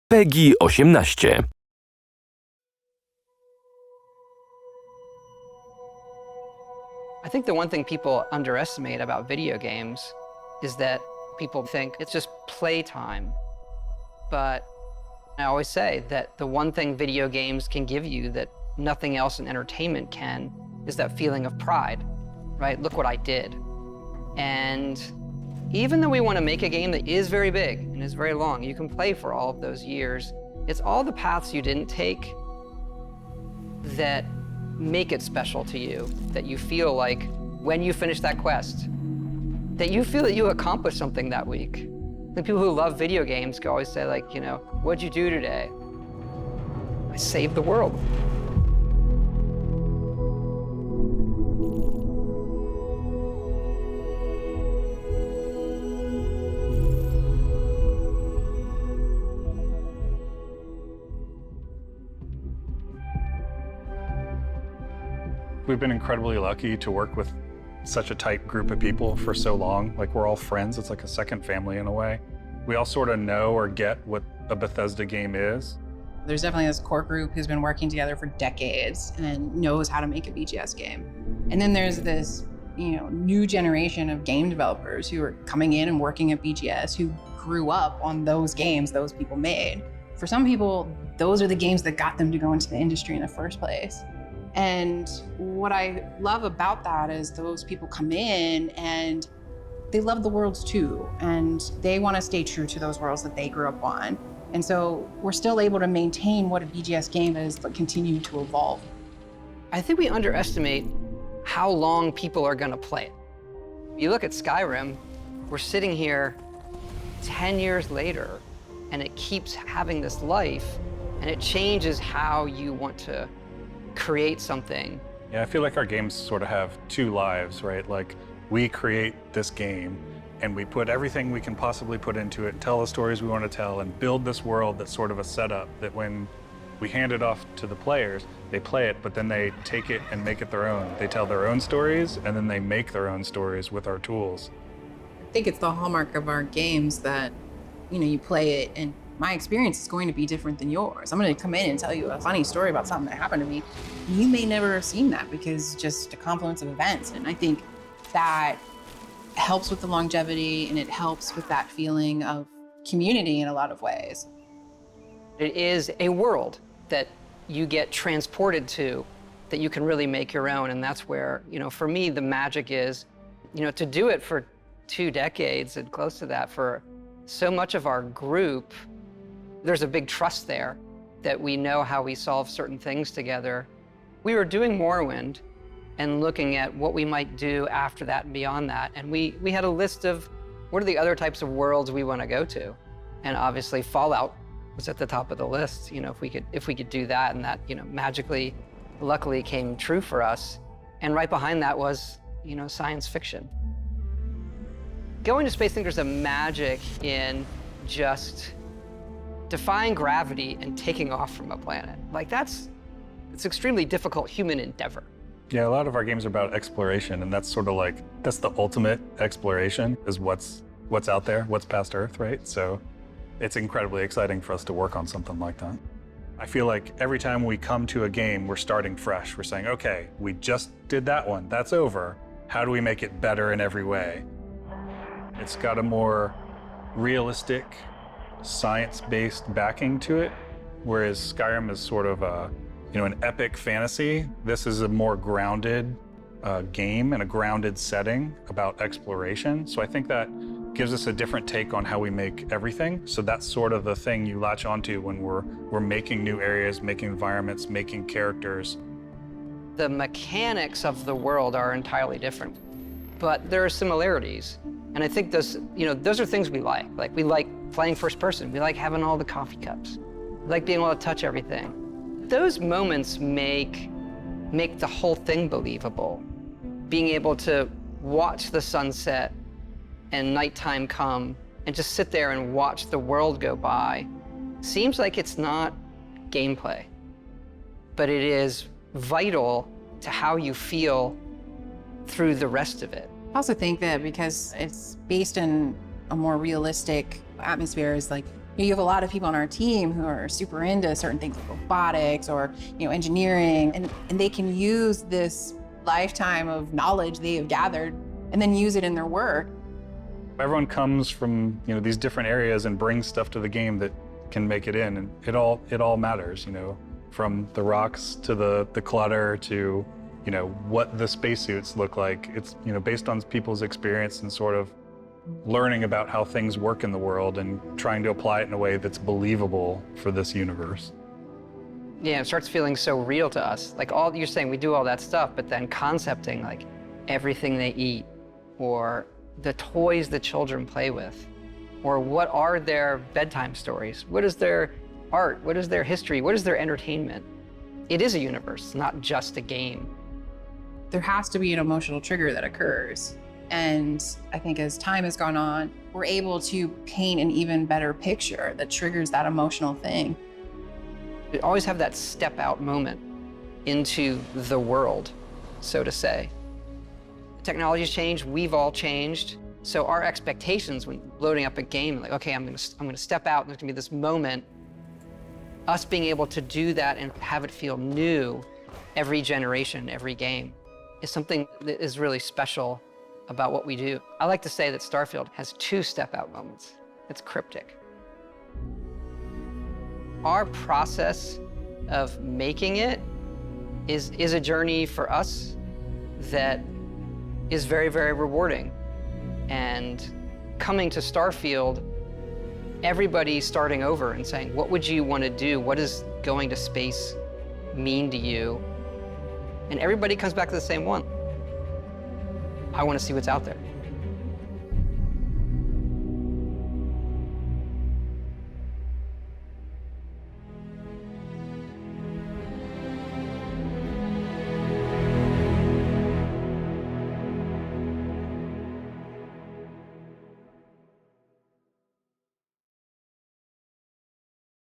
PEGI 18. I think the one thing people underestimate about video games is that people think it's just playtime. But I always say that the one thing video games can give you that nothing else in entertainment can is that feeling of pride, right? Look what I did. And even though we want to make a game that is very big and is very long, you can play for all of those years. It's all the paths you didn't take that make it special to you, that you feel like when you finish that quest, that you feel that you accomplished something that week. The people who love video games can always say, like, you know, what'd you do today? I saved the world. We've been incredibly lucky to work with such a tight group of people for so long. Like, we're all friends. It's like a second family in a way. We all sort of know or get what a Bethesda game is. There's definitely this core group who's been working together for decades and knows how to make a BGS game. And then there's this, new generation of game developers who are coming in and working at BGS who grew up on those games those people made. For some people, those are the games that got them to go into the industry in the first place. And what I love about that is those people come in and they love the worlds too, and they want to stay true to those worlds that they grew up on. And so we're still able to maintain what a BGS game is, but continue to evolve. I think we underestimate how long people are going to play it. You look at Skyrim, we're sitting here 10 years later, and it keeps having this life, and it changes how you want to create something. Yeah, I feel like our games sort of have two lives, right? Like, we create this game and we put everything we can possibly put into it, tell the stories we want to tell, and build this world that's sort of a setup that when we hand it off to the players, they play it, but then they take it and make it their own. They tell their own stories, and then they make their own stories with our tools. I think it's the hallmark of our games that, you play it and my experience is going to be different than yours. I'm going to come in and tell you a funny story about something that happened to me. You may never have seen that because just a confluence of events. And I think that helps with the longevity, and it helps with that feeling of community in a lot of ways. It is a world that you get transported to that you can really make your own. And that's where, for me, the magic is, to do it for 2 decades and close to that for so much of our group. There's a big trust there that we know how we solve certain things together. We were doing Morrowind and looking at what we might do after that and beyond that. And we had a list of what are the other types of worlds we want to go to. And obviously Fallout was at the top of the list, if we could do that, and that, magically, luckily came true for us. And right behind that was, science fiction. Going to space, I think there's a magic in just defying gravity and taking off from a planet. Like, it's extremely difficult human endeavor. Yeah, a lot of our games are about exploration, and that's sort of like, that's the ultimate exploration, is what's out there, what's past Earth, right? So it's incredibly exciting for us to work on something like that. I feel like every time we come to a game, we're starting fresh. We're saying, okay, we just did that one, that's over. How do we make it better in every way? It's got a more realistic, science-based backing to it, whereas Skyrim is sort of an epic fantasy. This is a more grounded game and a grounded setting about exploration. So I think that gives us a different take on how we make everything. So that's sort of the thing you latch onto when we're making new areas, making environments, making characters. The mechanics of the world are entirely different, but there are similarities. And I think those are things we like. Like, we like playing first person. We like having all the coffee cups. We like being able to touch everything. Those moments make the whole thing believable. Being able to watch the sunset and nighttime come and just sit there and watch the world go by seems like it's not gameplay, but it is vital to how you feel through the rest of it. I also think that because it's based in a more realistic atmosphere, is like You have a lot of people on our team who are super into certain things like robotics or engineering, and they can use this lifetime of knowledge they have gathered and then use it in their work. Everyone comes from these different areas and brings stuff to the game that can make it in, and it all matters. From the rocks to the clutter to what the spacesuits look like. It's based on people's experience and sort of learning about how things work in the world and trying to apply it in a way that's believable for this universe. Yeah, it starts feeling so real to us. Like you're saying, we do all that stuff, but then concepting like everything they eat, or the toys the children play with, or what are their bedtime stories? What is their art? What is their history? What is their entertainment? It is a universe, not just a game. There has to be an emotional trigger that occurs. And I think as time has gone on, we're able to paint an even better picture that triggers that emotional thing. We always have that step out moment into the world, so to say. Technology's changed, we've all changed. So our expectations when loading up a game, like, okay, I'm gonna step out and there's gonna be this moment. Us being able to do that and have it feel new every generation, every game, is something that is really special about what we do. I like to say that Starfield has 2 step-out moments. It's cryptic. Our process of making it is a journey for us that is very, very rewarding. And coming to Starfield, everybody's starting over and saying, what would you want to do? What does going to space mean to you? And everybody comes back to the same one. I want to see what's out there.